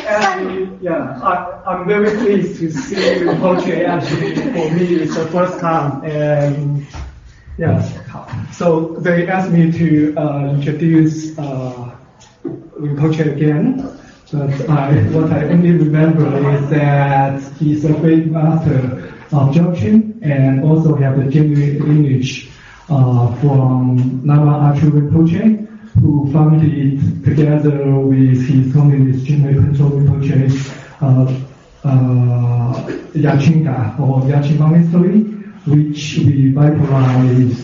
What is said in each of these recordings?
I'm very pleased to see Rinpoche. Actually, for me, it's the first time, and so they asked me to introduce Rinpoche again. But what I only remember is that he's a great master of Dzogchen, and also have the genuine lineage from Lama Achu Rinpoche, who founded together with his Holiness Chinmay Pancho Rinpoche Yachinga or Yachin Monastery, which revitalized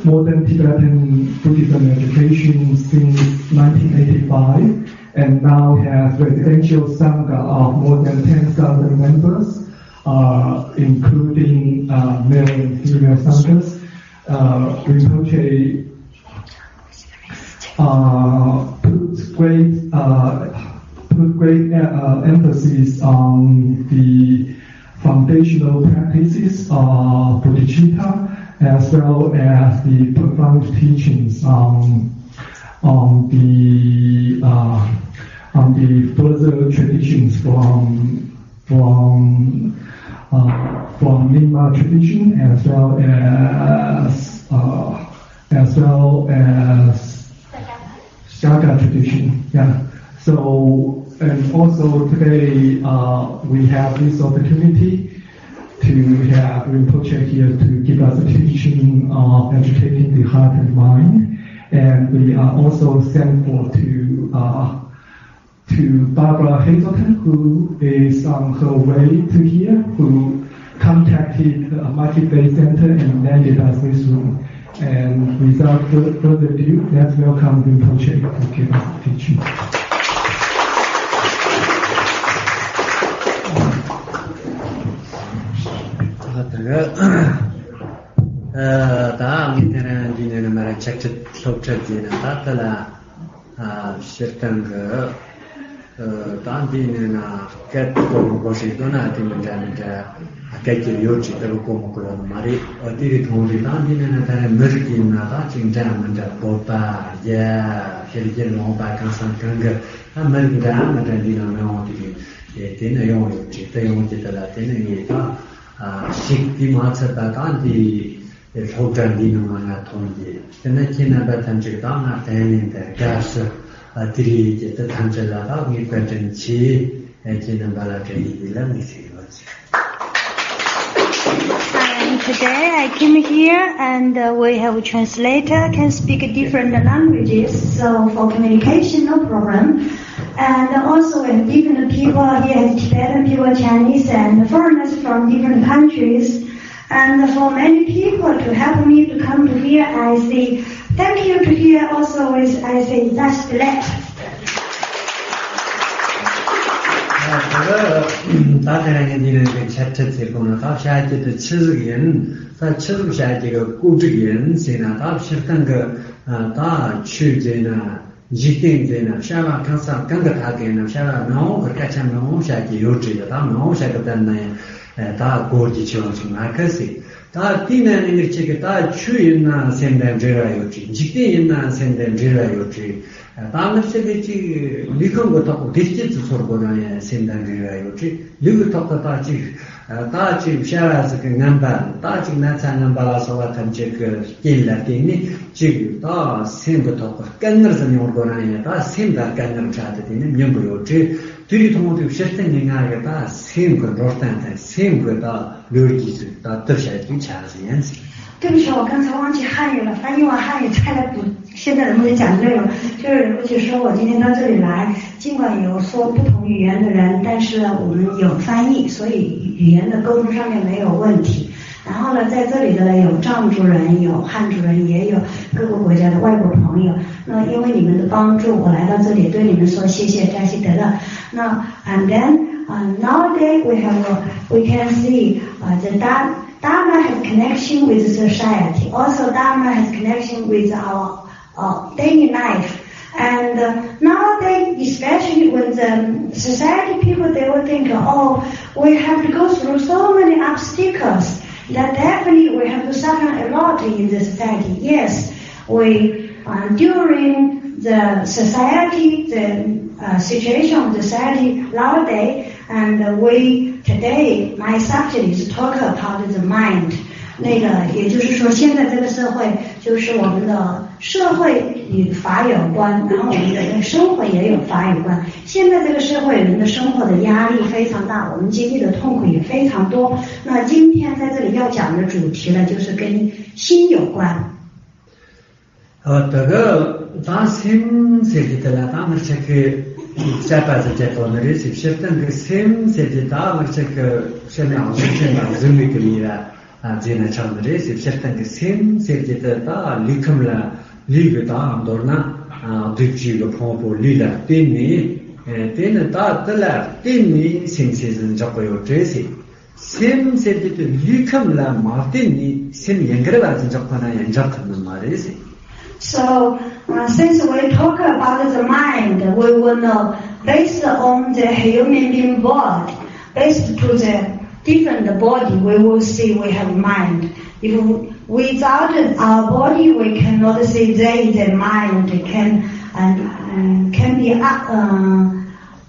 modern Tibetan Buddhism education since 1985, and now has residential Sangha of more than 10,000 members, including male and female Sanghas. Rinpoche put great emphasis on the foundational practices of bodhicitta, as well as the profound teachings on the further traditions from Nyingma tradition, as well as Shaka tradition. So, and also today we have this opportunity to have Rinpoche here to give us a teaching of educating the heart and mind. And we are also thankful to Barbara Hazelton, who is on her way to here, who contacted the Market-Based Center and landed us this room. And without further ado, let's welcome Rinpoche to give us a teaching. Today I came here and we have a translator can speak different languages, so for communication no problem. And also we have different people here, Tibetan people, Chinese, and foreigners from different countries. And for many people to help me to come to here, I say thank you to here. Also, I say that's blessed. 大自然的那个切这个呢，到下节的吃人，在吃下这个固执人些呢，到是那个到去这呢，一定这呢，下来看上跟个他给呢，下来农个开始农下就有这个，到农下个的呢，到国际情况还可惜。到第呢那个这个到去人呢，现在这个有这，一定人呢，现在这个有这。当然，这个离婚过到第几次说过呢？现在这个有这离婚到大这大这下来这个安排，大这南山安排了说他这个给了给你这个到现在到跟着是用过呢，到现在跟着啥的呢？没有这对于他们的学生人啊，个到现在多单单现在到60几岁到都下最强是样子。对不起，我刚才忘记汉语了，翻译完汉语再来补现在能不能讲内容。就是仁波切说我今天到这里来，尽管有说不同语言的人，但是我们有翻译，所以语言的沟通上面没有问题。然后呢，在这里的呢有藏族人，有汉族人，也有各个国家的外国朋友。那因为你们的帮助，我来到这里对你们说谢谢，扎西德勒。那 and then nowadays we can see the Dharma has connection with society. Also, Dharma has connection with our daily life. And nowadays, especially when the society people, they will think, oh, we have to go through so many obstacles that definitely we have to suffer a lot in the society. Yes, we during the society, the situation of the society nowadays, and we today, my subject is talk about the mind. 那个也就是说，现在这个社会就是我们的社会与法有关，然后我们的生活也有法有关。现在这个社会人的生活的压力非常大，我们经历的痛苦也非常多。那今天在这里要讲的主题呢，就是跟心有关。这个当心设计的啦，当然这个下半是在做那里是是等个心设计，当然这个是那样子这样子那个里啦。这呢，唱的是是等个心设计的，他立刻了，立个当多呢，对这个跑步立了，对你，对呢，他得了，对你心设计就会有这些，心设计的立刻了，马对你心严格的话，就可能严格可能嘛这些。So, since we talk about the mind, we will know based on the human being body, based to the different body, we will see we have mind. If without our body, we cannot see there is a mind can be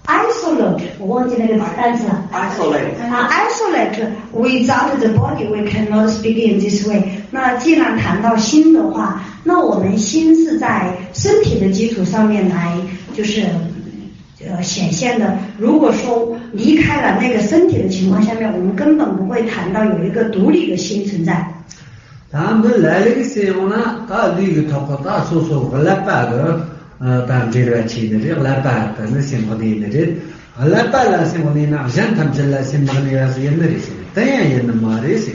isolate. 我忘记那个单词了。Isolate without the body, we cannot speak in this way. 那既然谈到心的话，那我们心是在身体的基础上面来，就是显现的。如果说离开了那个身体的情况下面，我们根本不会谈到有一个独立的心存在。他们来那个时候呢，他那个他他说我来办的，当这个钱的这个来办的那些么的那这，来办了什么的呢？像他们这来什么的也是也没事，当然也能买的些。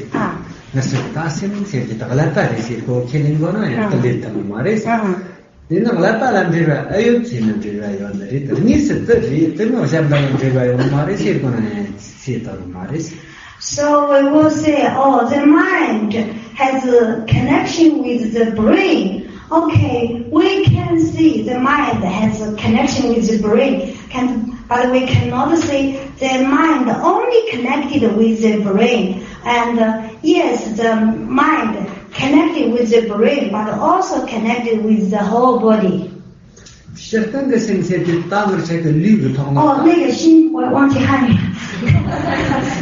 那是他心设计的来办的些，过去那个呢也都来他们买的些。你那个来办了这个，哎呦，钱呢这个要那里的，你是这里，怎么想办这个要买的些，可能写到买的些。So we will say, oh, the mind has a connection with the brain. Okay, we can see the mind has a connection with the brain, but we cannot say the mind only connected with the brain. And yes, the mind connected with the brain, but also connected with the whole body. 是那个心设计，当然这个绿的通哦，那个心我忘记汉语。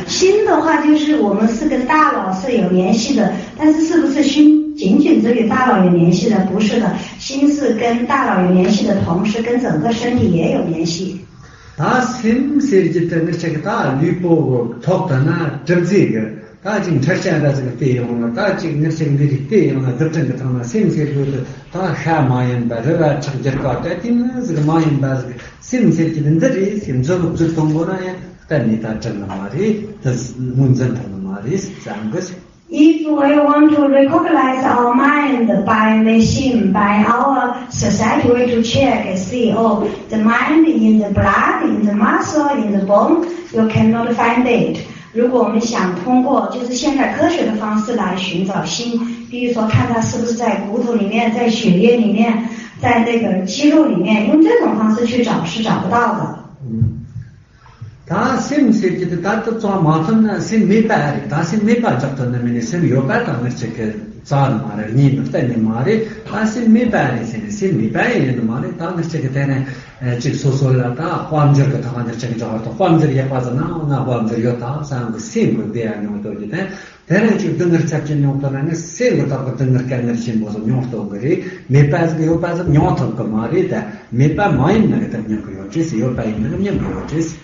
心的话，就是我们是跟大脑是有联系的，但是是不是心仅仅只与大脑有联系的？不是的，心是跟大脑有联系的同时，跟整个身体也有联系。他心设计的那这个大绿波托的那这个。他经常现在这个费用了，他经常现在的费用了，都整个他们现在就是他还马云把这个成绩高，但是呢这个马云把这个现在的这里现在不是中国那样，但你他真的嘛的，这是门诊他们嘛的是这样个是。If we want to recognize our mind by machine, by our society, we to check, see, oh, the mind in the blood, in the muscle, in the bone, you cannot find it. 如果我们想通过就是现代科学的方式来寻找心，比如说看它是不是在骨头里面，在血液里面，在那个肌肉里面，用这种方式去找是找不到的。他心设计的，他都做麻烦呢，心没办的，他心没办找到那边的，心有办到那这个找的嘛的，你不在那嘛的，他心没办的，心没办的嘛的，他那这个在呢，这个说了，他患者个他那这个叫他患者也把着那患者有他三个心个这样那么多的，但是就等着才进用到那心个他个等着干的心不是用到个的，没办这个有办这用到个嘛的，没办买那个等用个有，这是有办那个用个这是。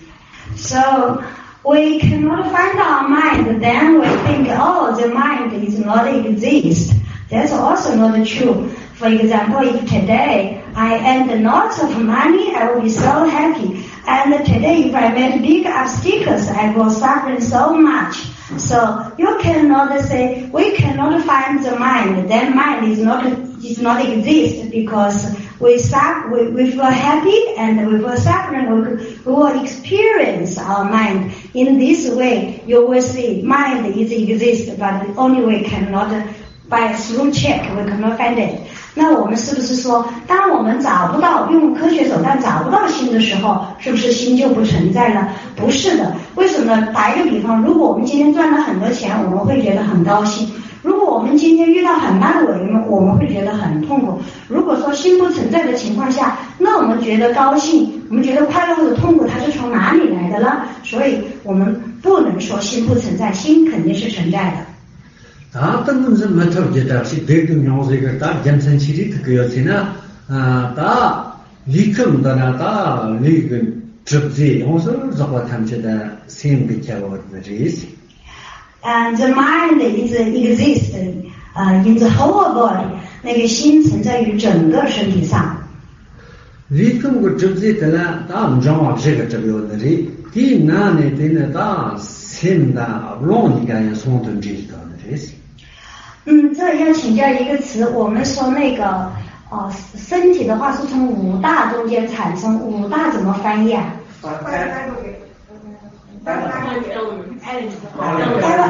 So we cannot find our mind, then we think, oh, the mind is not exist. That's also not true. For example, if today I earned lots of money, I will be so happy. And today if I made big obstacles, I will suffer so much. So you cannot say, we cannot find the mind, then mind is not exist because we feel happy and we feel suffering, we will experience our mind. In this way, you will see mind is exist, but only we cannot, by through check, we cannot find it. 那我们是不是说，当我们找不到用科学手段找不到心的时候，是不是心就不存在了？不是的。为什么呢？打一个比方，如果我们今天赚了很多钱，我们会觉得很高兴。如果我们今天遇到很大的委屈，我们会觉得很痛苦。如果说心不存在的情况下，那我们觉得高兴，我们觉得快乐或者痛苦，它是从哪里来的呢？所以我们不能说心不存在，心肯定是存在的。다 등등은 메터지다 시 대등 용어가 다 점선실이 그거지나 다 리컴다나 다 리그 접지 용어를 잡아 탐지다 생기켜버리지. And the mind is exists in the whole body. 那个心存在于整个身体上。리컴 그 접지들라 다 엄정화 제가 저거들이 이 나네 되는 다 생다 롱이가 손든지다 그래서. 这要请教一个词，我们说那个身体的话是从五大中间产生，五大怎么翻译啊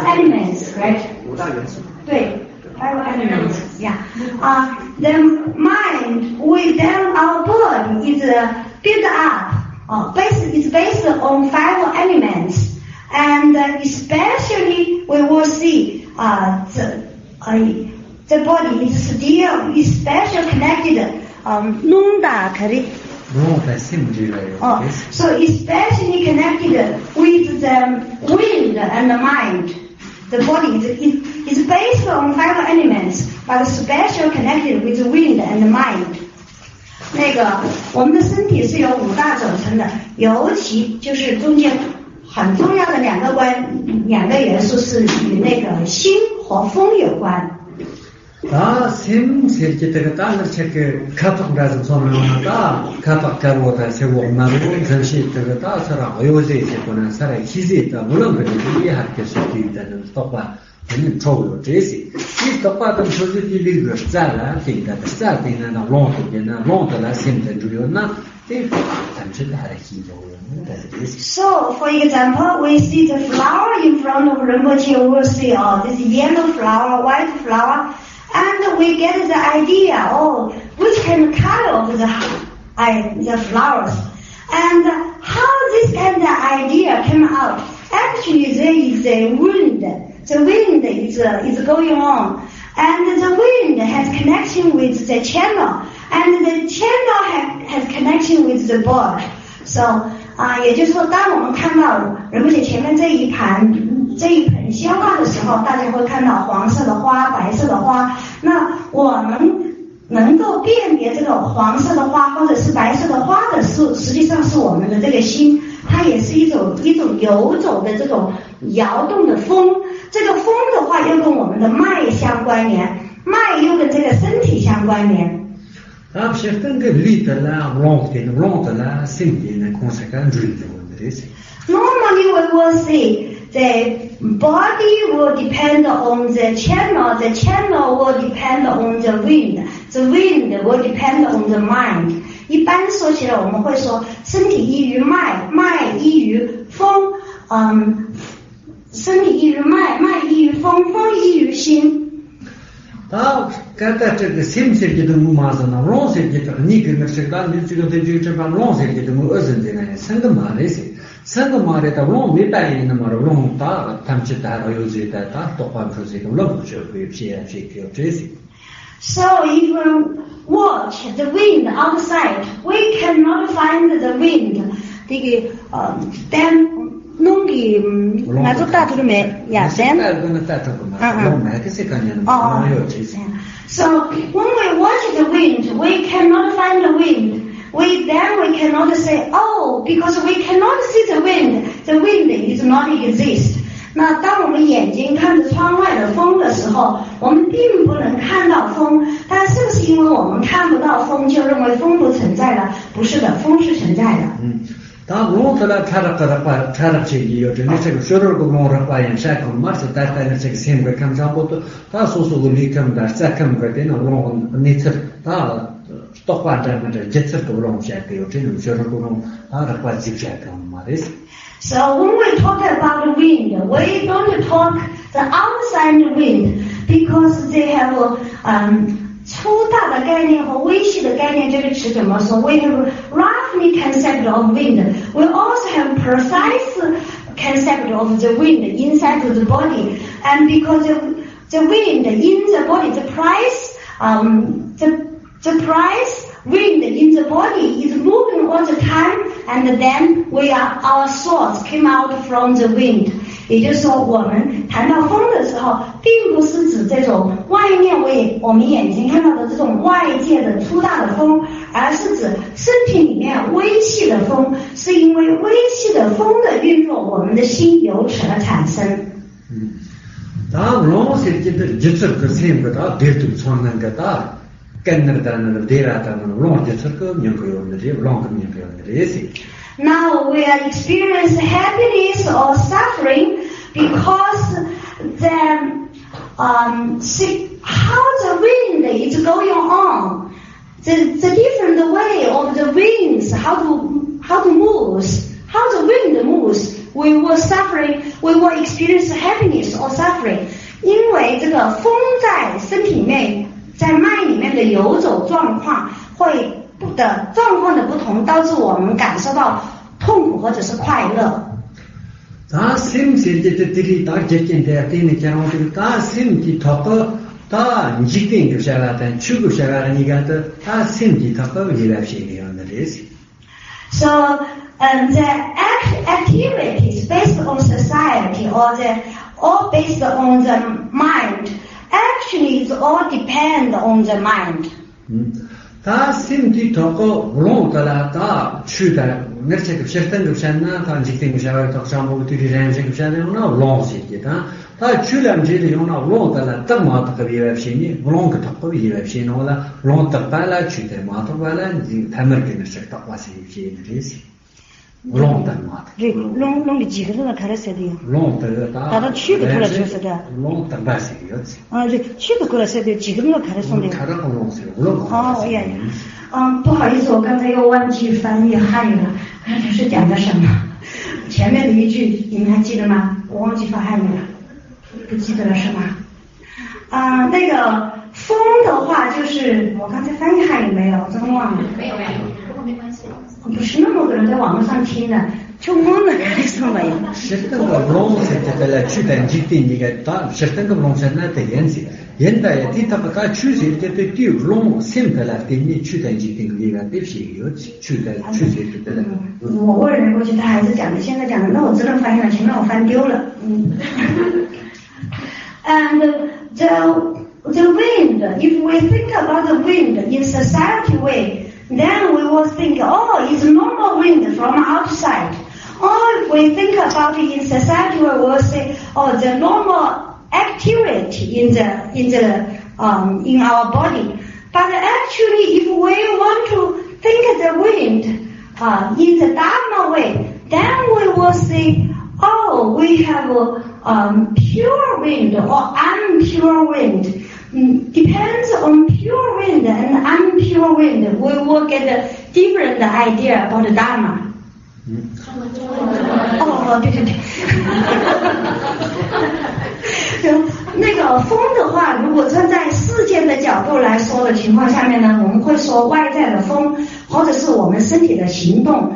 ？Elements, right? 五大元素。对 ，elements, yeah. The mind within our body is built up. Is based on 5 elements, and especially we will see the body is still especially connected. So especially connected with the wind and the mind. The body is based on 5 elements, but special connected with the wind and the mind. 那个我们的身体是由5大组成的，尤其就是中间很重要的两个元素是与那个心和风有关。다 샘세기다가 땅을 체크 카톡다서 소명하다 카톡가보다 세워나고 전시다가 다서라 어요제 있거나 살아 기지다 물론 그래도 이 학교에서 있다는 똑바 되는 초로 제시 이 똑바도 소지들이 그렇잖아 되다 싸되는 롱도나 롱도라 샘들 주요나 So, for example, we see the flower in front of Rinpoche, we will see this yellow flower, white flower, and we get the idea, which kind of color of the flowers, and how this kind of idea came out. Actually, there is a wind. The wind is going on, and the wind has connection with the channel, and the channel has connection with the bird. So, 也就是说，当我们看到仁波切前面这一盆鲜花的时候，大家会看到黄色的花、白色的花。那我们能够辨别这个黄色的花或者是白色的花的实际上是我们的这个心，它也是一种游走的这种摇动的风。这个风的话又跟我们的脉相关联，脉又跟这个身体相关联。Normally we will see the body will depend on the channel will depend on the wind will depend on the mind. 一般说起来我们会说身体依于脉，脉依于风，身体依于脉，脉依于风，风依于心。когда这个心世界的马上呢，long世界的你跟那是干你这个对这帮 long世界的我儿子的呢，三个马来是，三个马来的 long 没办法那么 long 大，他们去打了有些的打多换出这个 long 就会偏这个这些。So if we watch the wind outside, we cannot find the wind. 这个then弄个那就大头的没呀？then So when we watch the wind, we cannot find the wind. We cannot say, because we cannot see the wind is not exist. 那当我们眼睛看着窗外的风的时候，我们并不能看到风，但是不是因为我们看不到风就认为风不存在了？不是的，风是存在的。다 로터라 타락타락과 타락책이 요즘에 제가 쇼르고 뭐라 과연 샤콘 마스 다다는 책 생각 감사하고도 다 소소고 리kam다 사kam가 되는 롱 네처 다 똑바다는 제처도 롱 샤게 요즘에 쇼르고 타락과 집샤kan 말이스. So when we talk about the wind, we don't talk the outside wind because they have 粗大的概念和微细的概念这个词怎么说 We have roughly concept of wind. We also have precise concept of the wind inside of the body. And because the wind in the body, the price wind in the body is moving all the time, and then our thoughts came out from the wind. 也就是说，我们谈到风的时候，并不是指这种外面我们眼睛看到的这种外界的粗大的风，而是指身体里面微细的风，是因为微细的风的运作，我们的心由此而产生。다 물론은 이제 지적 그 생각보다 대도 처음에 거다 깐르다는 데라다는 물론 지적 그 명거요들이 물론 그 명거요들이 Now we are experiencing happiness or suffering because how the wind is going on, the different way of the winds, how to move, how the wind moves, we will experience happiness or suffering. 因为这个风在身体里面，在脉里面的游走状况状况的不同，导致我们感受到痛苦或者是快乐。다 심실들이 다 제친데 되는 경우도 다 심기 덮어 다 인식된 것이라든 추구샤라니가 다 심기 덮어 일합시리온들이. So the activities based on society or based on the mind, actually it all depend on the mind. 다 심기 덮어 물론다라 다 추다 nerchek sherten dushanna ta jikten gushawa ta shamu tiriran jik gushana na long sikita ta chulam jili yona long ta ta ma ta kabiya shini long ka ta kabiya shini wala long ta bala chute ma ta bala tamar ke nerchek ta wasi ji nerisi long ta ma ta long里几个人开了谁的呀 long ta ta ta去的过来就是的 long ta ba si yo 对去的过来谁的几个人开了送的开了 long si long 呀不好意思，我刚才又忘记翻译汉语了。刚才是讲的什么？前面的一句你们还记得吗？我忘记翻汉语了，不记得了是吗？那个风的话，就是我刚才翻译汉语没有，我真忘了。没有，不过没关系。不是那么多人在网络上听的，就忘了开什么呀？是那个龙是这个去的几天那个大，是那个龙是那的颜色。现在地他把去谁的对龙现在来给你去的几天那个对谁有去的对的。我问人过去，他还是讲的，现在讲的，那我知道翻译了，前面我翻丢了。And the wind, if we think about the wind in society way, then we will think, oh, it's normal wind from outside. Or if we think about it in society way, we will say, oh, the normal activity in our body. But actually, if we want to think the wind in the Dharma way, then we will say, oh, we have pure wind or impure wind. Depends on pure wind and impure wind, we will get a different idea about the Dharma. 对。那个风的话，如果站在世间的角度来说的情况下面呢，我们会说外在的风，或者是我们身体的行动。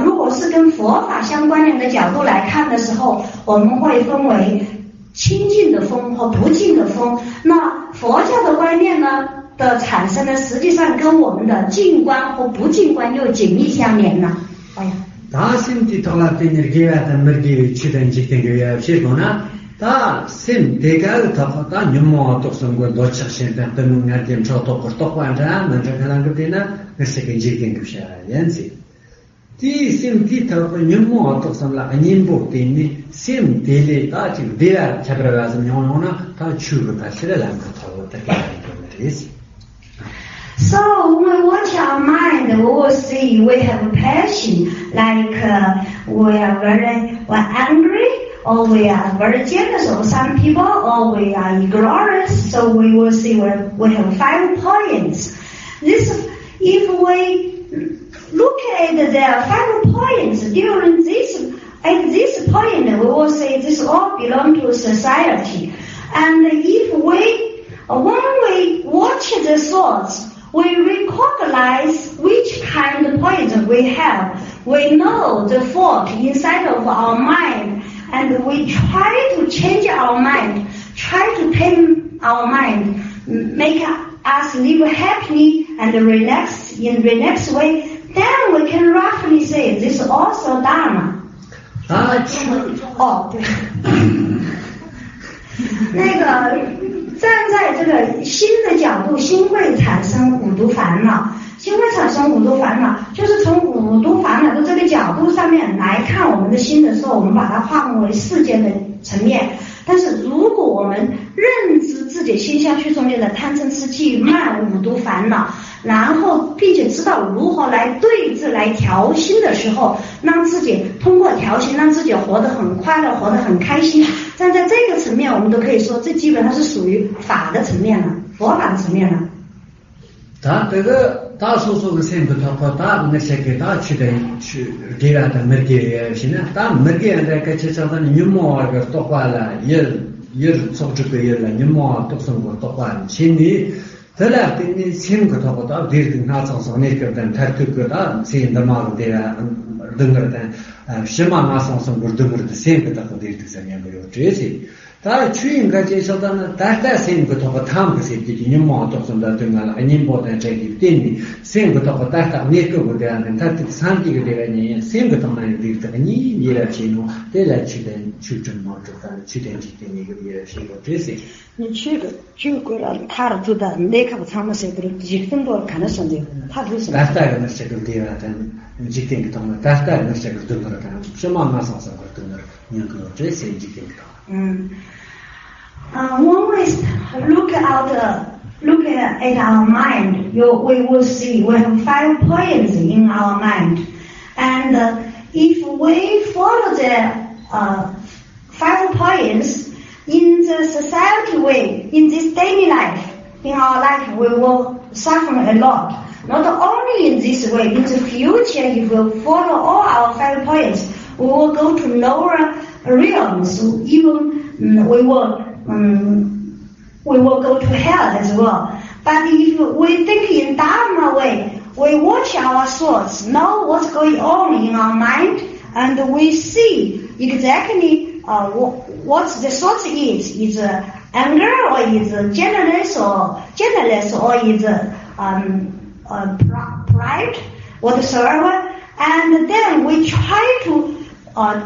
如果是跟佛法相关联的角度来看的时候，我们会分为清净的风和不净的风。那佛教的观念呢的产生呢，实际上跟我们的净观和不净观又紧密相连了。哎呀。다심티 돌아다니는 게와다 머리에 치던 짓된 거야. 시고나 다 심대가 다 뉴모 독성과 도착신다 때문에 나한테 저도 porto 관자 먼저 하는 것이나 그렇게 짓된 것이야. 연지. 티 심티 더 뉴모 독성라 아님보 때문에 심대리 다 지금 대야 잡으러가서 명호나 다 추고 다시를 안 갖고 어떻게 하는 거지. So when we watch our mind, we will see we have passion, like we are very angry, or we are very jealous of some people, or we are ignorant. So we will see we have 5 points. If we look at the 5 points during at this point, we will say this all belong to society. And when we watch the thoughts, we recognize which kind of poison we have. We know the fault inside of our mind, and we try to change our mind try to tame our mind, make us live happily and relax in relaxed way, then we can roughly say this is also Dharma. 哦，对，那个站在这个心的角度，心会产生五毒烦恼。心会产生五毒烦恼，就是从五毒烦恼的这个角度上面来看我们的心的时候，我们把它划分为世间的层面。但是如果我们认知自己心相续中间的贪嗔痴忌慢五毒烦恼，然后并且知道如何来对治来调心的时候，让自己通过调心让自己活得很快乐，活得很开心。站在这个层面，我们都可以说这基本上是属于法的层面了，佛法的层面了。这个大数的先不透过大那些给大去给了的没给现在大没给那个其实他你摸那个多话了也是做这个也了你摸都生活多话心里这俩对你心个透过到底跟他从那个人他这个到心的嘛的等个的什么嘛从不等个的心个的和这个上面没有这些他去应该介绍的呢，大家先不透过他们这些你摸都从的对了，你摸的这个店里先不透过大家那个的人，他三几个的人先不透过那个你来去弄，再来去的去整毛这个去的那个也是有这些。你去个就过了，他的做的那个他们谁都几分多看得上的，他都是。大家那些个的啊，但几天个他们，大家那些个都那个，什么马上个都那个，你个这些几天个。When we look at our mind, we will see we have 5 points in our mind, and if we follow the 5 points in the society way, in this daily life, in our life, we will suffer a lot. Not only in this way, in the future, if we follow all our 5 points, we will go to lower realms, even we will go to hell as well. But if we think in Dharma way, we watch our thoughts, know what's going on in our mind, and we see exactly what the thought is anger or is gentleness or is pride, whatsoever, and then we try to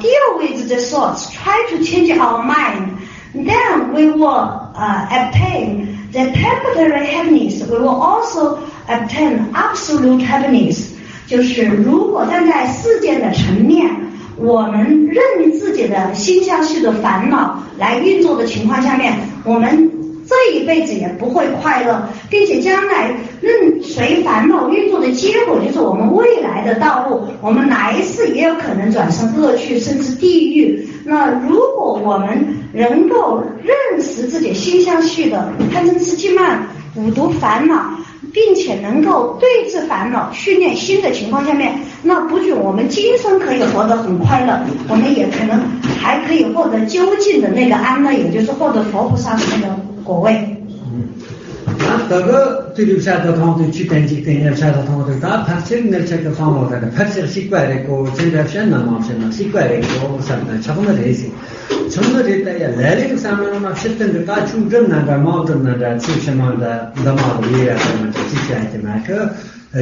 deal with the thoughts, try to change our mind. Then we will obtain the temporary happiness. We will also obtain absolute happiness. 就是如果站在世间的层面，我们任自己的心相续的烦恼来运作的情况下面，我们这一辈子也不会快乐，并且将来任随烦恼运作的结果就是我们未来的道路，我们来世也有可能转生恶趣甚至地狱。那如果我们能够认识自己心相续的贪嗔痴忌慢五毒烦恼，并且能够对治烦恼训练心的情况下面，那不仅我们今生可以活得很快乐，我们也可能还可以获得究竟的那个安乐，也就是获得佛菩萨的那个果位。这个对留下的同对去登记登留下的同对，他拍摄那这个方法的拍摄习惯的个，现在选了嘛，选了习惯的个什么的，差不多这些。从这里大家来了个上面嘛，是等着大出征那个毛征那个吃什么的，那么的也什么的，这些的那个。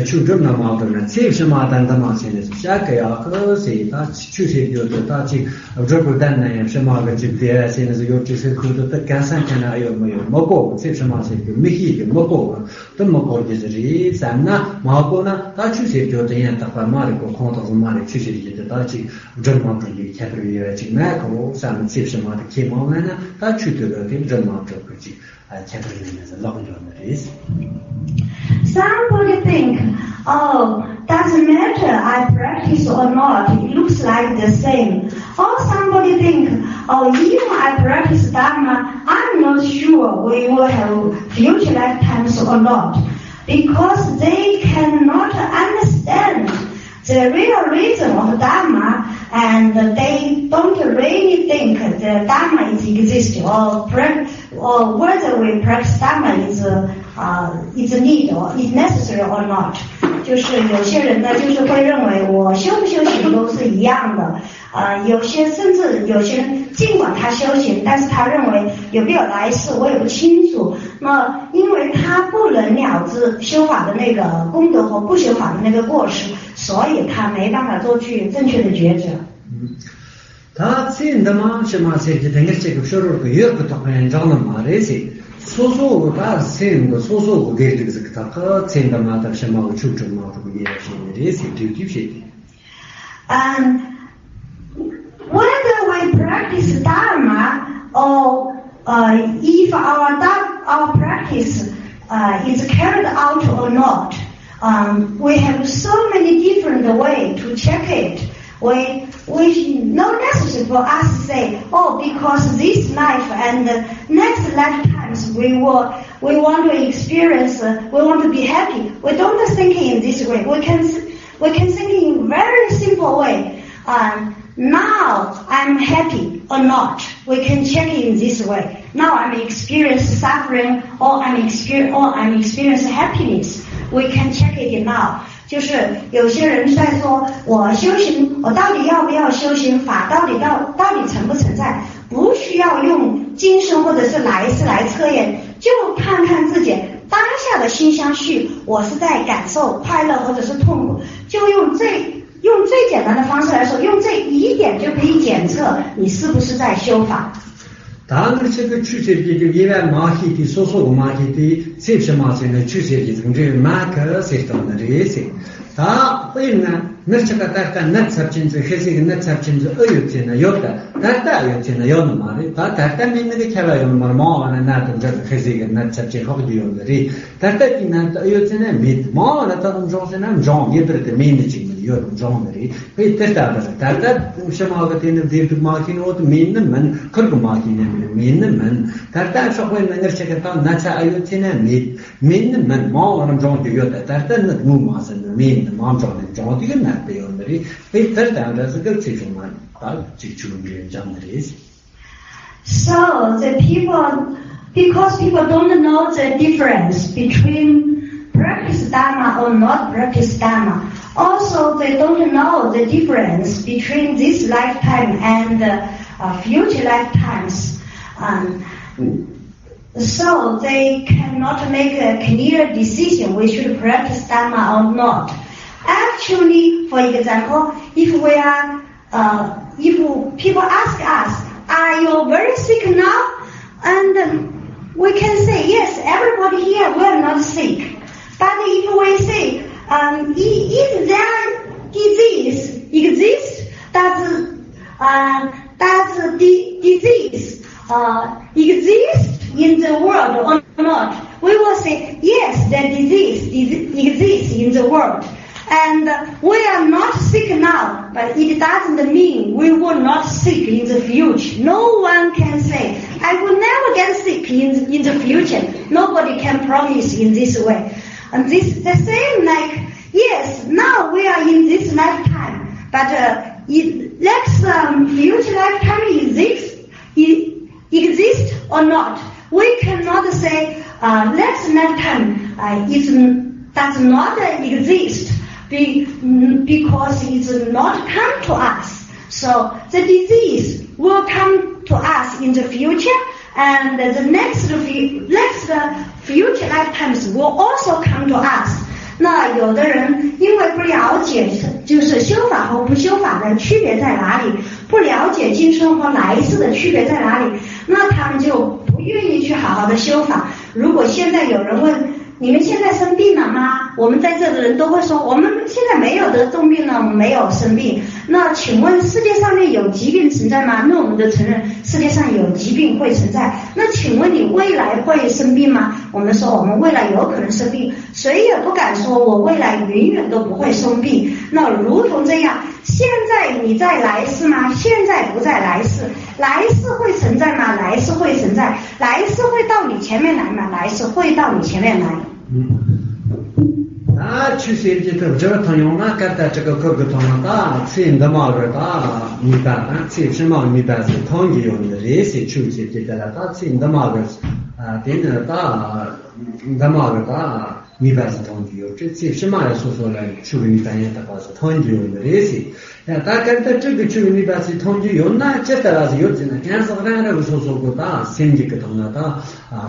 出征那毛的人，这是嘛？但他嘛现在是下个呀，可是他出去有的他去，这个单呢什么个级别，现在是有就是很多的干散看了有没有？没过，这什么是个没去的没过，都没过就是这三呢，没过呢，他出去就这样，他把嘛的个看到是嘛的出去的，他去这么中的看到有去那个上这什么的开毛呢，他去这个跟这么这个去。Somebody think, oh, doesn't matter I practice or not, it looks like the same. Or somebody think, oh, even I practice Dharma, I'm not sure we will have future lifetimes or not. Because they cannot understand the real reason of Dharma, and they don't really think the Dharma is existing, or whether we practice Dharma is need or is necessary or not. 就是有些人呢，就是会认为我修不修行都是一一样的。甚至有些人尽管他修行，但是他认为有没有来世我也不清楚。那因为他不能了知修法的那个功德和不修法的那个过失，所以他没办法做去正确的抉择。他现在嘛是嘛是这个这个收入个有个大很长的嘛这些，所说他现在所说个这个他个现在嘛他什么出众嘛这个也是这些对些的。Whether we practice Dharma or if our practice is carried out or not, we have so many different ways to check it. We not necessary for us to say, because this life and the next lifetimes we want to experience, we want to be happy. We don't think in this way. We can think in very simple way. Now I'm happy or not. We can check in this way. Now I'm experiencing suffering or I'm experiencing happiness. We can check it now. 就是有些人在说我修行，我到底要不要修行法，到底存不存在，不需要用今生或者是来世来测验，就看看自己当下的心相续，我是在感受快乐或者是痛苦，就用最简单的方式来说，用这一点就可以检测你是不是在修法。当这个出现的这个马匹的所说的马匹的这些马匹呢，出现的从这个马克是当的这些，他会呢，那这个大概那才真正还是个那才真正有钱呢有的，大有钱呢有的嘛的，大民那个开了有嘛嘛呢那种这个还是个那才真好的有的的，大呢有钱呢没嘛呢，他们说是那种也不是民的经。有种的哩，可以得到的。但什么个天的这个马匹我都民的们，可个马匹呢民的们，但说会那个这个到那才有钱呢民的们，马我们种就有的，但那木马是民的马种的种这个难不有的哩，可以得到的这个最重要，到最重要的这样的哩。So the because people don't know the difference between practice Dharma or not practice Dharma. Also, they don't know the difference between this lifetime and future lifetimes. So they cannot make a clear decision we should practice Dharma or not. Actually, for example, if people ask us, are you very sick now? And we can say, yes, everybody here will not sick. But if we say, if their disease exists, does the disease exist in the world or not? We will say, yes, the disease exists in the world. And we are not sick now, but it doesn't mean we will not sick in the future. No one can say, I will never get sick in the future. Nobody can promise in this way. And this the same like, yes, now we are in this lifetime, but next future lifetime exist or not. We cannot say next lifetime does not exist because it's not come to us. So the disease will come to us in the future, and the next future lifetimes will also come to us. 那有的人因为不了解就是修法和不修法的区别在哪里，不了解今生和来世的区别在哪里，那他们就不愿意去好好的修法。如果现在有人问你们现在生病了吗？我们在这的人都会说我们现在没有得重病了，我们没有生病。那请问世界上面有疾病存在吗？那我们就承认世界上有疾病会存在。那请问你未来会生病吗？我们说我们未来有可能生病，谁也不敢说我未来永远都不会生病。那如同这样，现在你在来世吗？现在不在来世。来世会存在吗？来世会存在。来世会到你前面来吗？来世会到你前面来。去学习的这个同样那个的这个各个同样的新的嘛个的米班这什么米班是同一用的这些去学习的了，新的嘛个点的的嘛个的你把是同居有，这什么来说来，去你反映的话是同居有的这些。大概在这个去你把是同居有那这的是有的呢，但是我刚才说过的，心理个同的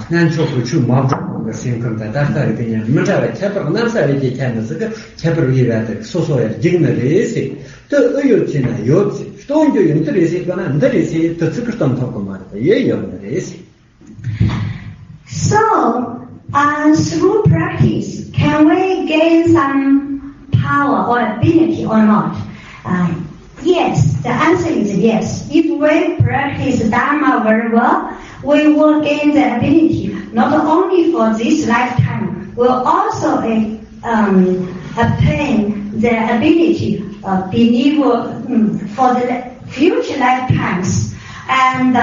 俺说不去毛病个心空的，但是这个人没在开不那在这看的这个开不以外的说的经的这些，都有钱呢有的，同居有的这些，可能这些都这个当头个嘛的也有的这些。So, through practice, can we gain some power or ability or not? Yes, the answer is yes. If we practice Dharma very well, we will gain the ability not only for this lifetime, we'll also obtain the ability for the future lifetimes. And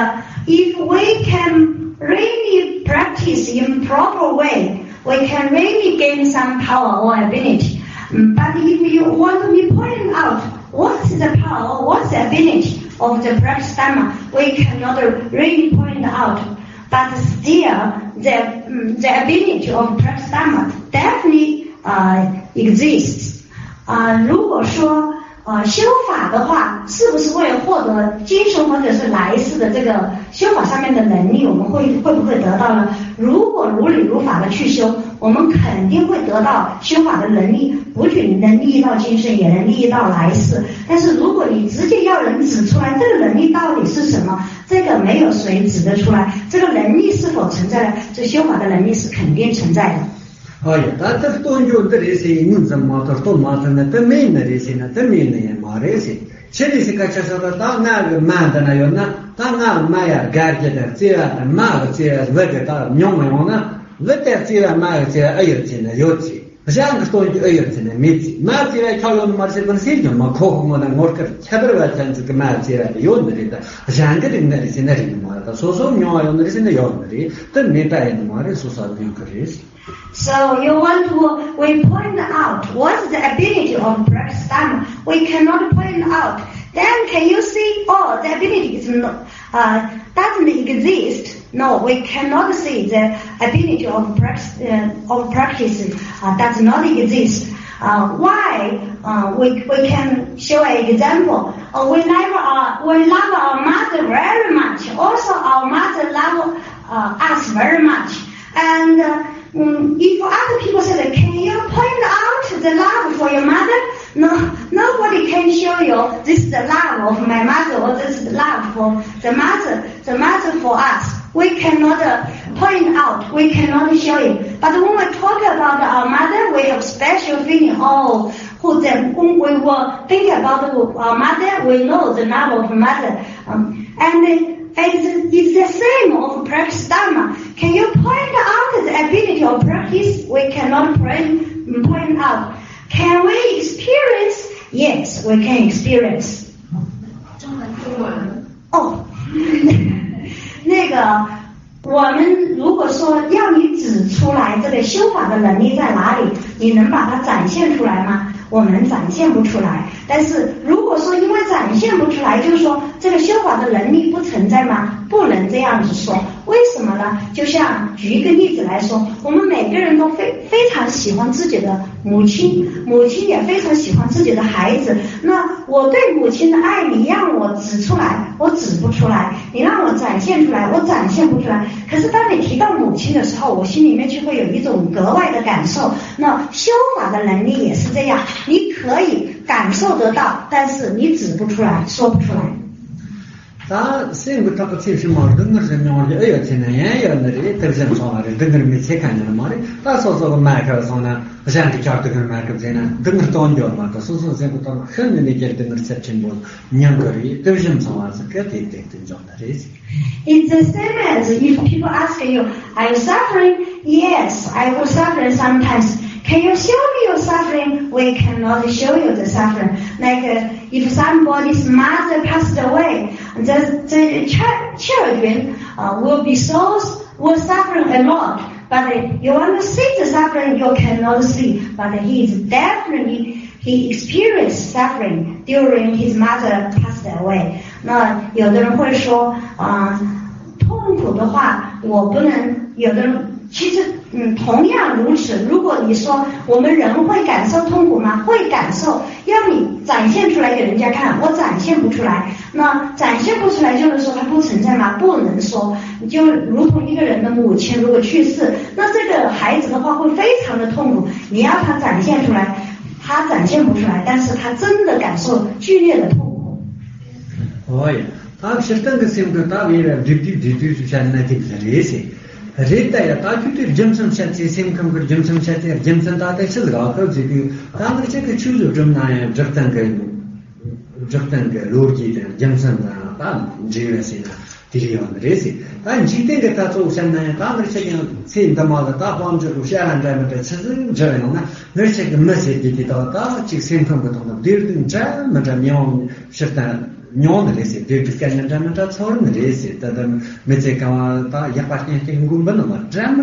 if we can really practice in proper way, we can really gain some power or ability. But if you want to be pointing out what's the power or what's the ability of the practice Dharma, we cannot really point out. But still, the ability of practice Dharma definitely exists. 如果说修法的话，是不是为了获得今生或者是来世的这个修法上面的能力，我们会不会得到呢？如果如理如法的去修，我们肯定会得到修法的能力，不仅能利益到今生，也能利益到来世。但是如果你直接要人指出来这个能力到底是什么，这个没有谁指得出来。这个能力是否存在呢？这修法的能力是肯定存在的。但这都有的这些你怎么都马上呢？都没那这些呢，都没那也马这些。这里是个就是说，当那个慢的呢，有那当那买呀，感觉的这样的买个这样，那个到用没用呢？那在这样买个这样，有钱的有钱，不像个东西有钱的没钱。买这样挑用的嘛是跟谁讲嘛？靠我的我个吃不了钱，这个买这样有的的，像个的那里现在人嘛的，说用用的现在用的，都没带的嘛的，说用可是。So we point out what's the ability of practice Dharma. We cannot point out. Then can you see, the ability is doesn't exist? No, we cannot see the ability of practice does not exist. Why? We can show an example. We love our mother very much. Also, our mother love us very much. And if other people say, can you point out the love for your mother? No, nobody can show you this is the love of my mother or this is the love for the mother for us. We cannot point out, we cannot show it. But when we talk about our mother, we have special feeling. When we will think about our mother, we know the love of mother. It's the same of practice Dharma. Can you point out the ability of practice? We cannot point out. Can we experience? Yes, we can experience. 那个我们如果说要你指出来这个修法的能力在哪里，你能把它展现出来吗？我们展现不出来。但是如果说因为展现不出来，就是说这个修法的能力不存在吗？不能这样子说。为什么呢？就像举一个例子来说，我们每个人都非常喜欢自己的母亲，母亲也非常喜欢自己的孩子。那我对母亲的爱，你让我指出来，我指不出来；你让我展现出来，我展现不出来。可是当你提到母亲的时候，我心里面就会有一种格外的感受。那修法的能力也是这样，你可以感受得到，但是你指不出来，说不出来。다 생부터 같이 뭐 등을 설명을 해야 되는 예언들이 대신 소화를 등을 미치겠냐는 말이 다 소소가 말해서나 그냥 저렇게 말해서나 등을 돈겨만 소소생부터 흔히 얘기할 등을 세친 뭐 냥거리 대신 소화서 그때 됐던 정도지. It's the same as if people ask you, are you suffering? Yes, I will suffer sometimes. Can you show me your suffering? We cannot show you the suffering. Like if somebody's mother passed away, the children will suffer a lot. But you want to see the suffering, you cannot see. But he experienced suffering during his mother passed away. 那有的人会说，痛苦的话，我不能。有的人其实同样如此。如果你说我们人会感受痛苦吗？会感受，要你展现出来给人家看，我展现不出来。那展现不出来就是说它不存在吗？不能说。就如同一个人的母亲如果去世，那这个孩子的话会非常的痛苦，你要他展现出来，他展现不出来，但是他真的感受剧烈的痛苦。他是这个性格，他为了就是像那个人些。रेता या ताकि तो जमसम शायद same कम कर जमसम शायद जमसम ताते से लगा कर जी तांग से के चूज जम ना है जब तक लोड की जमसम ता जीवन से ना दिलियन रेसी ता जीते के ता तो शन ना तांग से के सेम दमाद ता पाम जो शायद ड्राइव में से जरे ना नर से के मैसेज दी ता ची सेम कम को तो देर दिन जा मतलब न्यों शता न्यों रेसी देर के ना जाना ता छोड़ रेसी ता में से का ता या पार्टनर के गुण बना ड्राम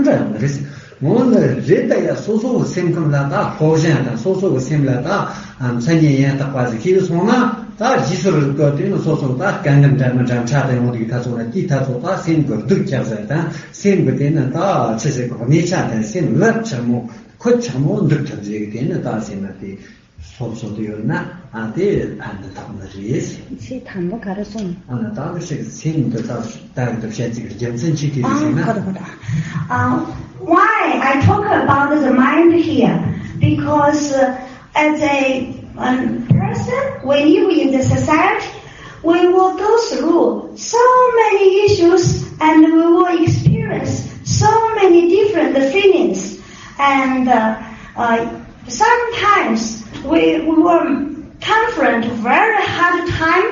रेसी मोन रेता या सोसो सेम कम ला ता होजन ता सोसो सेम ला ता सन्ये या ता पास की सोना ता जिसर को तीन सोसो ता गंगन जान जान छाते मोदी था सोना की था तो ता सेम को दुख क्या ता सेम बते ना ता अच्छे से को नहीं चाहते सेम लट चमो खुद चमो दुख जे के ना ता सेम ना सोसो तो ना आते आन ता मरीज से थाम कर सोन आन ता से सेम तो ता तो शायद के जमसन छी के ना why I talk about the mind here? Because as a person, we live in the society, we will go through so many issues and we will experience so many different feelings. And sometimes we will confront very hard time,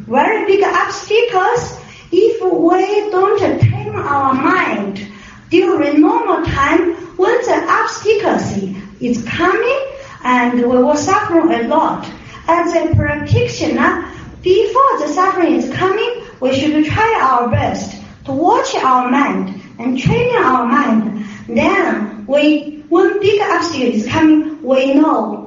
very big obstacles if we don't tame our mind. During normal time, when the obstacles is coming, and we will suffer a lot. As a practitioner, before the suffering is coming, we should try our best to watch our mind and train our mind. Then, when big obstacle is coming, we know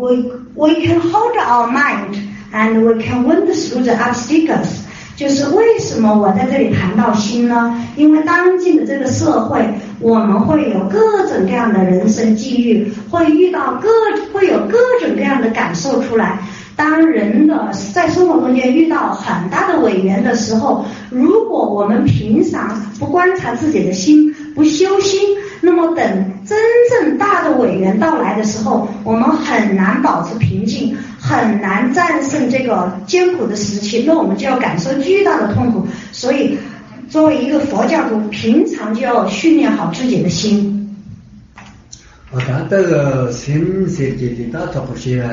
we can hold our mind and we can win through the obstacles. 就是为什么我在这里谈到心呢？因为当今的这个社会，我们会有各种各样的人生际遇，会有各种各样的感受出来。当人的在生活中间遇到很大的违缘的时候，如果我们平常不观察自己的心，不修心，那么等真正大的违缘到来的时候，我们很难保持平静，很难战胜这个艰苦的时期，那我们就要感受巨大的痛苦。所以作为一个佛教徒，平常就要训练好自己的心。他这个心是自己的，他不是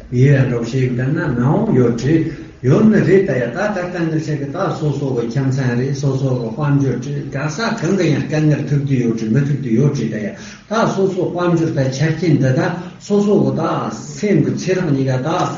别人都是的那有这有那这的呀，他跟着这个他说个强产的，说个患者这干啥跟着呀，跟着土地有没土地有的呀，他说患者在前进的，他说个他先个切上你个他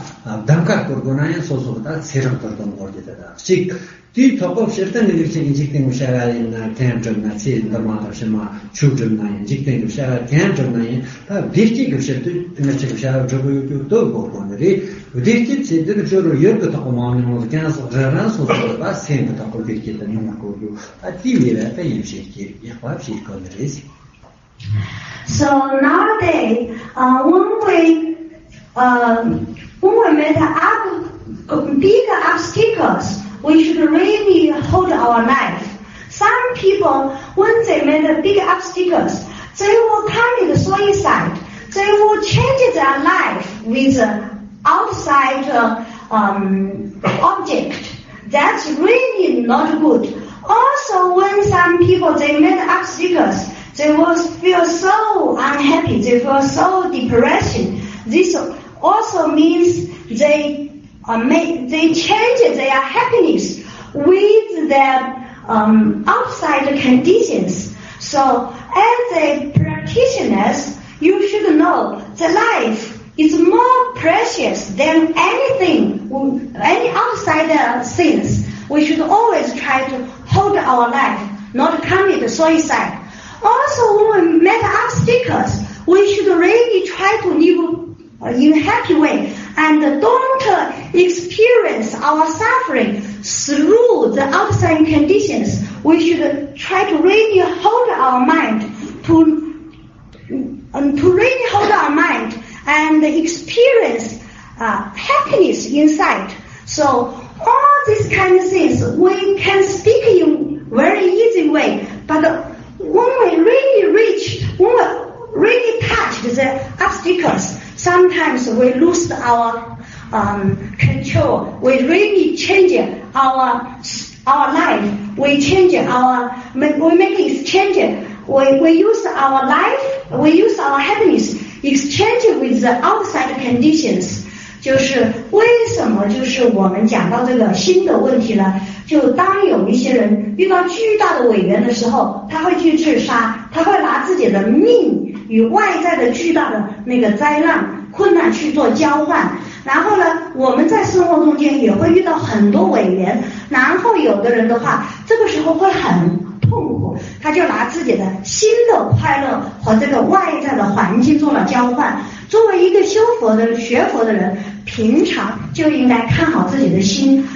当卡过过那样说个他切上过东过的是。第头个是等于是一定下来那天正那些的嘛的什么出正那一定下来天正那一他第几个是对那这个下来这个有多过的哩第几是这个就是有个他嘛呢我讲说这样说把先个他过的的那么过有啊第二来他有些也话是个的哩。So nowadays, when we meet big obstacles, we should really hold our life. Some people, when they meet big obstacles, they will commit suicide. They will change their life with outside object. That's really not good. Also, when some people they meet obstacles, they will feel so unhappy. They feel so depression. This also means they change their happiness with their outside conditions. So, as a practitioners, you should know the life is more precious than anything, any outside things. We should always try to hold our life, not commit suicide. Also, when we meet obstacles, we should really try to live in a happy way and don't experience our suffering through the outside conditions, we should try to really hold our mind to really hold our mind and experience happiness inside. So all these kind of things we can speak in very easy way, but when we really touch the obstacles, sometimes we lose our control. We really change our life. We change we make exchange. We use our life, we use our happiness, exchange with the outside conditions. 就是为什么就是我们讲到这个心的问题呢？就当有一些人遇到巨大的委员的时候，他会去自杀，他会拿自己的命与外在的巨大的那个灾难困难去做交换。然后呢，我们在生活中间也会遇到很多委员，然后有的人的话，这个时候会很痛苦，他就拿自己的心的快乐和这个外在的环境做了交换。作为一个修佛的学佛的人，平常就应该看好自己的心，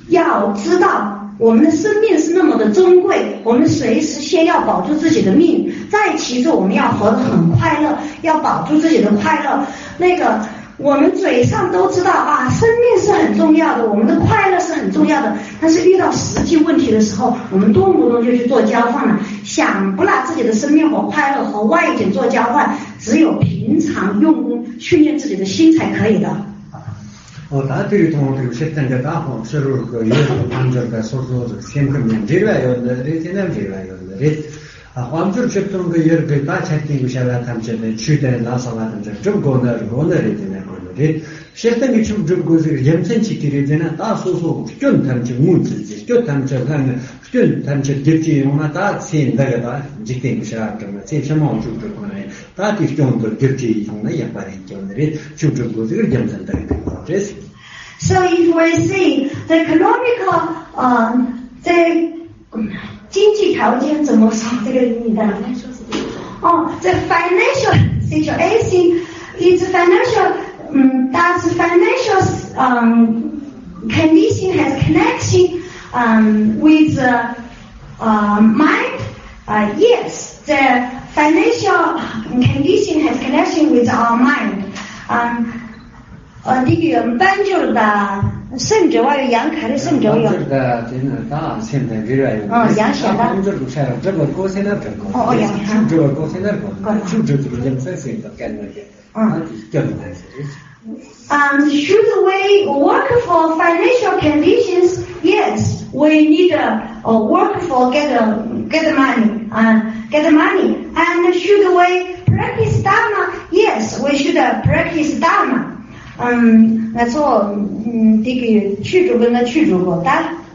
要知道我们的生命是那么的珍贵，我们随时先要保住自己的命，再其次我们要活得很快乐，要保住自己的快乐。那个我们嘴上都知道生命是很重要的，我们的快乐是很重要的，但是遇到实际问题的时候，我们动不动就去做交换了，想不拿自己的生命和快乐和外境做交换，只有平常用功训练自己的心才可以的。다들 통으로 실탄데 다 홍수를 그 여러 반절과 소소도 생각하면 되려요. 되는 되려요. 환줄 접종 그 여러 다 채팅 샤라 탐제에 취대 나서가는 좀 고너를 되는 거를 실탄이 좀 들고 염센치기를 되나 다 소소 좀 탐제 문제지. 좀 탐제하는 좀 탐제 될지 뭐나 다 생각하다 직행 샤라 그러면 제시만 좀 들고네. 다 뒤쪽도 될지 정말 약발이 있는데 좀 들고 염센다. So if we see the economical, 经济条件怎么说这个你的the financial situation is financial, does financial condition has connection with mind? Yes, the financial condition has connection with our mind. 这个班主的圣者还有杨凯的圣者有。杨显的。Should we work for financial conditions? Yes, we need work for get money. And should we practice Dharma? Yes, we should practice Dharma. 那做这个去主跟去主国的。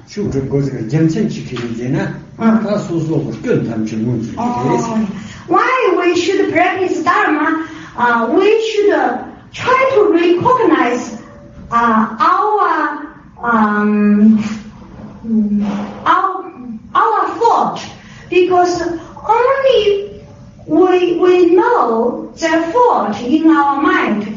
去主国这个真正去可以呢？他说我跟他们去问题。Why we should practice Dharma? We should try to recognize our fault, because only we know the fault in our mind.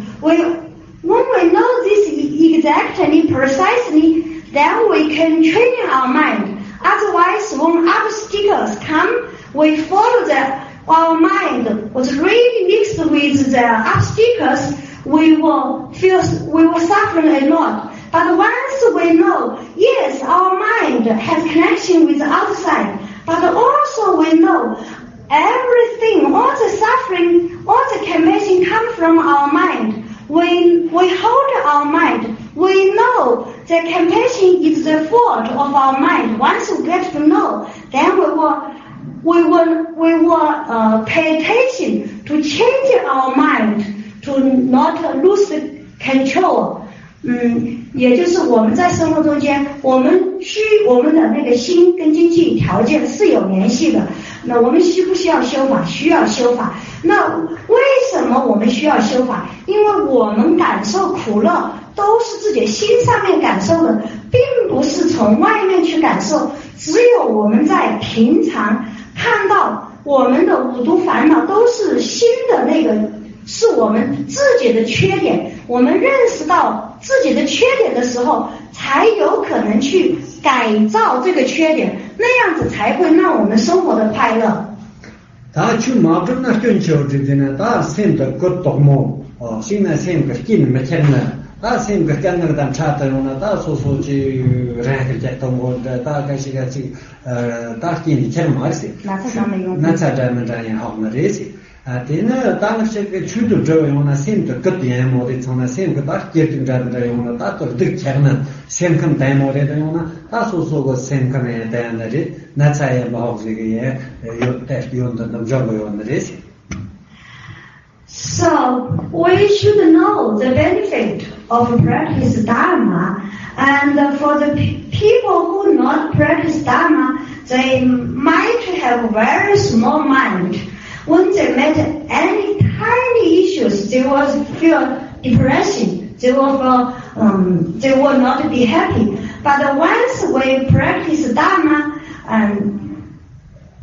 When we know this exactly, precisely, then we can train our mind. Otherwise, when obstacles come, we follow our mind was really mixed with the obstacles, we will suffer a lot. But once we know, yes, our mind has connection with the outside, but also we know everything, all the suffering, all the compassion come from our mind. We hold our mind. We know that compassion is the fault of our mind. Once we get to know, then we will pay attention to change our mind, to not lose control. 也就是我们在生活中间，我们的那个心跟经济条件是有联系的。那我们需不需要修法？需要修法。那为什么我们需要修法？因为我们感受苦乐都是自己心上面感受的，并不是从外面去感受。只有我们在平常看到我们的五毒烦恼都是心的那个，是我们自己的缺点，我们认识到自己的缺点的时候，才才有可能去改造这个缺点，那样子才会让我们生活的快乐。他去马中那追求之间呢，他现在个多么现在现个进没钱呢？他现个跟那个当差的呢，他说去然后在中国的大概是个他进钱嘛是，那才咱们这样好嘛这些。对呢，当时个去到这样呢，现在个点么的，从那现个大决定这样呢，他都得钱呢，现看点么的样呢，他说个现看呢这样的人，那才也不好这个也有的能这个样的这些。So we should know the benefit of practice Dharma, and for the people who not practice Dharma, they might have very small mind. When they met any tiny issues, they will feel depressing. They will not be happy. But once we practice Dharma,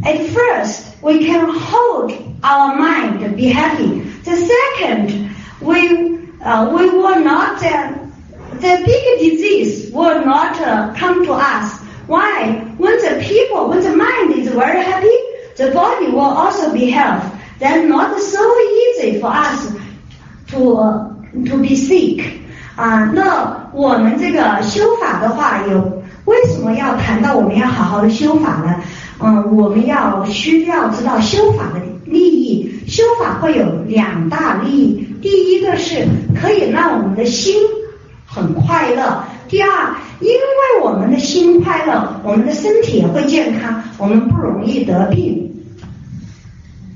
at first we can hold our mind, be happy. The second, we will not, the big disease will not come to us. Why? When the mind is very happy, the body will also be healthy. Then not so easy for us to be sick. 那我们这个修法的话，为什么要谈到我们要好好的修法呢？我们需要知道修法的利益。修法会有两大利益，第一个是可以让我们的心很快乐，第二，因为我们的心快乐，我们的身体也会健康，我们不容易得病。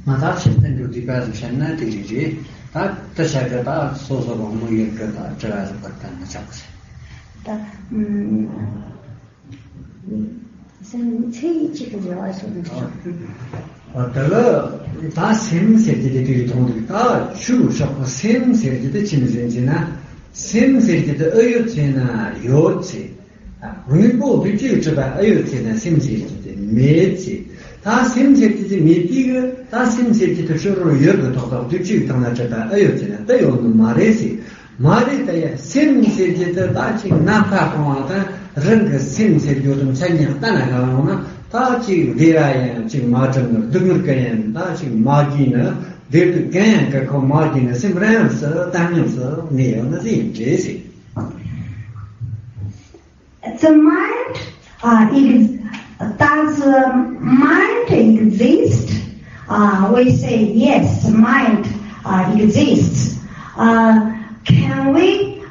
他现在就这个是现在的人，他这些个他说我们一个他这是不干的啥子。这个主要说的是。这个他先设计的这个东西，他主说先设计的精神呢，先设计的二钱呢有钱如果对这个这边二钱呢先设计的没钱。他先设计的没这个，他先设计的收入有个多少，对这个当然这边钱呢都有马来西亚的呀，先设计的大钱哪怕光的人个先设计的产业当然了呢，他就未来呀就马正的这个个人，他就马基呢，这个个人个靠马基呢，是不然是当然是没有那些这些。The mind does mind exist? We say yes, the mind exists. Can we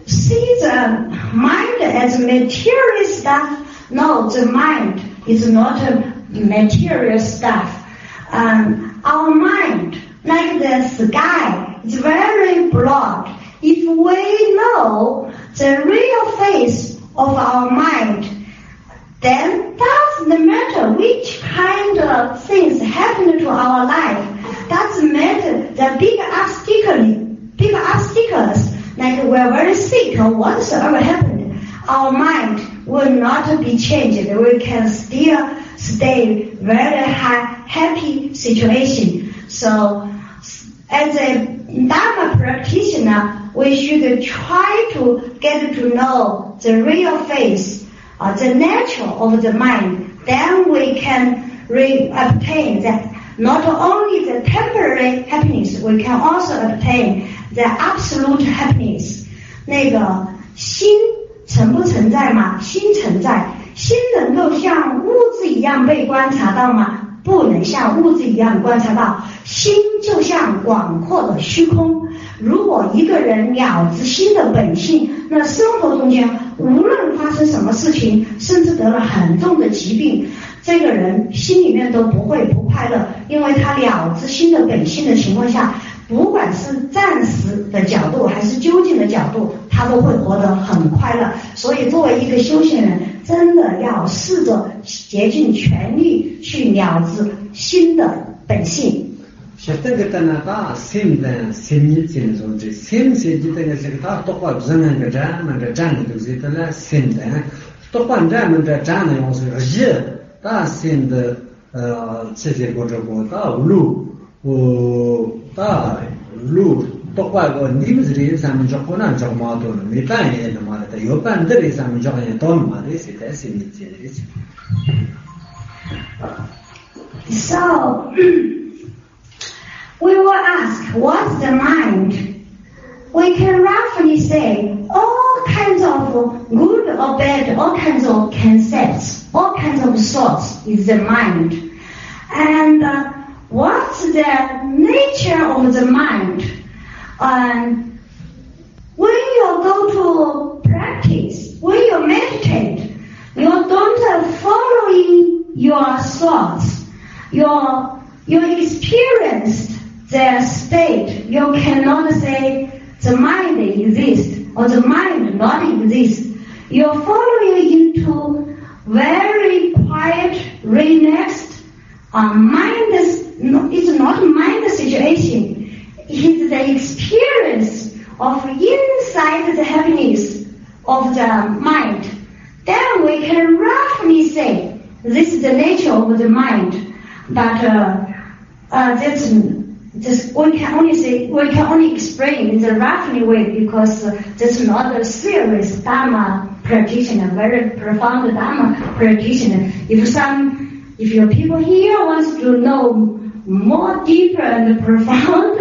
see the mind as material stuff? No, the mind is not a material stuff. Our mind, like the sky, is very broad. If we know the real face of our mind, then doesn't matter which kind of things happen to our life. Doesn't matter the big obstacles, like we're very sick or whatsoever happened. Our mind will not be changed. We can still stay very happy situation. So, as a Dharma practitioner, we should try to get to know the real face, the nature of the mind. Then we can obtain that not only the temporary happiness, we can also obtain the absolute happiness. 那个心存不存在吗？心存在。心能够像物质一样被观察到吗？不能像物质一样观察到。心就像广阔的虚空。如果一个人了知心的本性，那生活中间无论发生什么事情，甚至得了很重的疾病，这个人心里面都不会不快乐，因为他了知心的本性的情况下，不管是暂时的角度还是究竟的角度，他都会活得很快乐。所以作为一个修行人，真的要试着竭尽全力去了知心的本性。现在个呢，他现在心理健康这现在这个是个他多少人个站那个站的都是在现在多少人们在站的用是热，他现在这些国家国大路大路都怪过你们这里上面做过那做毛多了，没半年的嘛的，有半这里上面做也多嘛的，是在心里接的。So we will ask, what's the mind? We can roughly say all kinds of good or bad, all kinds of concepts, all kinds of thoughts is the mind. And what's the nature of the mind? When you go to practice, when you meditate, you don't following your thoughts, you experienced the state. You cannot say the mind exists or the mind not exist. You're following into very quiet, relaxed, it's not mind situation. It's the experience of inside the happiness of the mind. Then we can roughly say this is the nature of the mind. But we can only explain in the roughly way because that's not a serious Dharma practitioner, very profound Dharma practitioner. If your people here wants to know more deeper and profound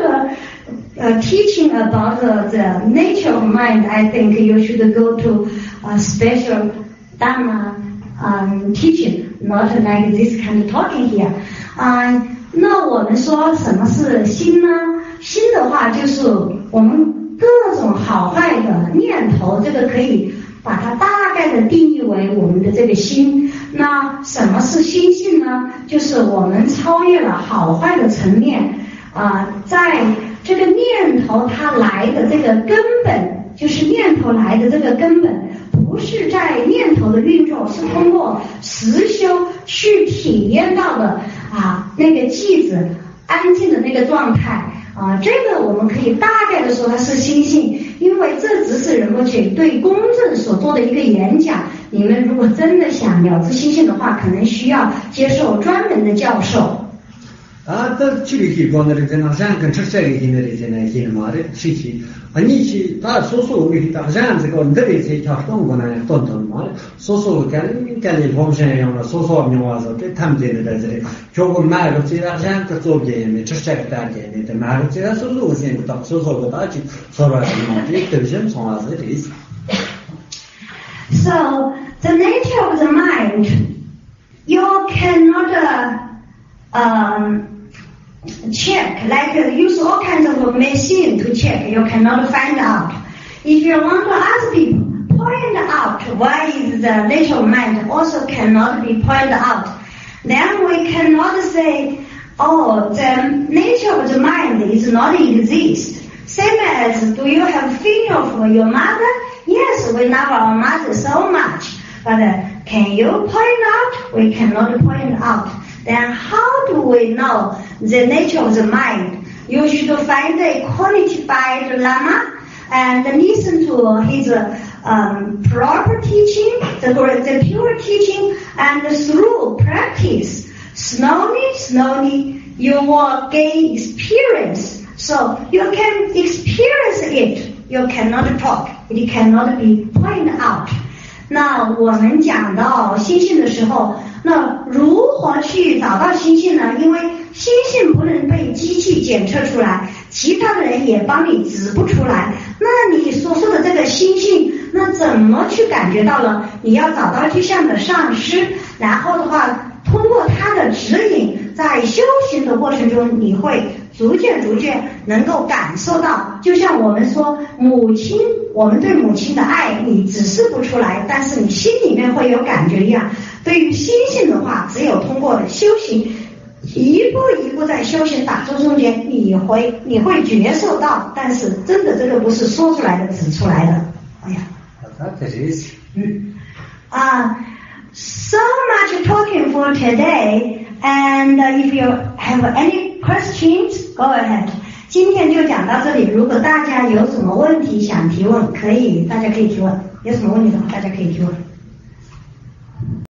teaching about the nature of mind, I think you should go to a special Dharma teaching, not like this kind of talking here. 那我们说什么是心呢？心的话就是我们各种好坏的念头，这个可以把它大概的定义为我们的这个心。那什么是心性呢？就是我们超越了好坏的层面在这个念头它来的这个根本，就是念头来的这个根本，不是在念头的运作，是通过实修去体验到的那个寂止安静的那个状态这个我们可以大概的说它是心性，因为这只是仁波切对公正所做的一个演讲。你们如果真的想了知心性的话，可能需要接受专门的教授。또 지리기 보내는 데는 장근 철저하게 기능을 이제는 기능 말에 시키 아니지 다 소소 우리 다 장한테 건들이 제 작동 거는 던던 말 소소 간간이 범죄용으로 소소 명화서 때 탐지는 데들 조금 말로 제가 장한테 쪽에 철저하게 따게 되는데 말로 제가 소소 우선부터 소소가 다지 서로의 이익들이 성화서 돼 있어. So the nature of the mind, you cannot check, like use all kinds of machine to check. You cannot find out. If you want to ask people, point out why is the nature of mind also cannot be pointed out. Then we cannot say, oh, the nature of the mind is not exist. Same as, do you have feeling of your mother? Yes, we love our mother so much. But can you point out? We cannot point out. Then how do we know the nature of the mind? You should find a qualified Lama and listen to his proper teaching, the pure teaching, and through practice, slowly, you will gain experience. So you can experience it. You cannot talk. It cannot be pointed out. 那我们讲到心性的时候，那如何去找到心性呢？因为心性不能被机器检测出来，其他的人也帮你指不出来。那你所说的这个心性，那怎么去感觉到了？你要找到具象的上师，然后的话，通过他的指引，在修行的过程中，你会逐渐能够感受到，就像我们说母亲，我们对母亲的爱你指示不出来，但是你心里面会有感觉一样。对于心性的话，只有通过修行，一步一步在修行打坐中间，你会觉受到，但是真的这个不是说出来的指出来的。哎呀，so much talking for today, and if you have any questions, go ahead. 今天就讲到这里，如果大家有什么问题想提问，大家可以提问，有什么问题的话大家可以提问。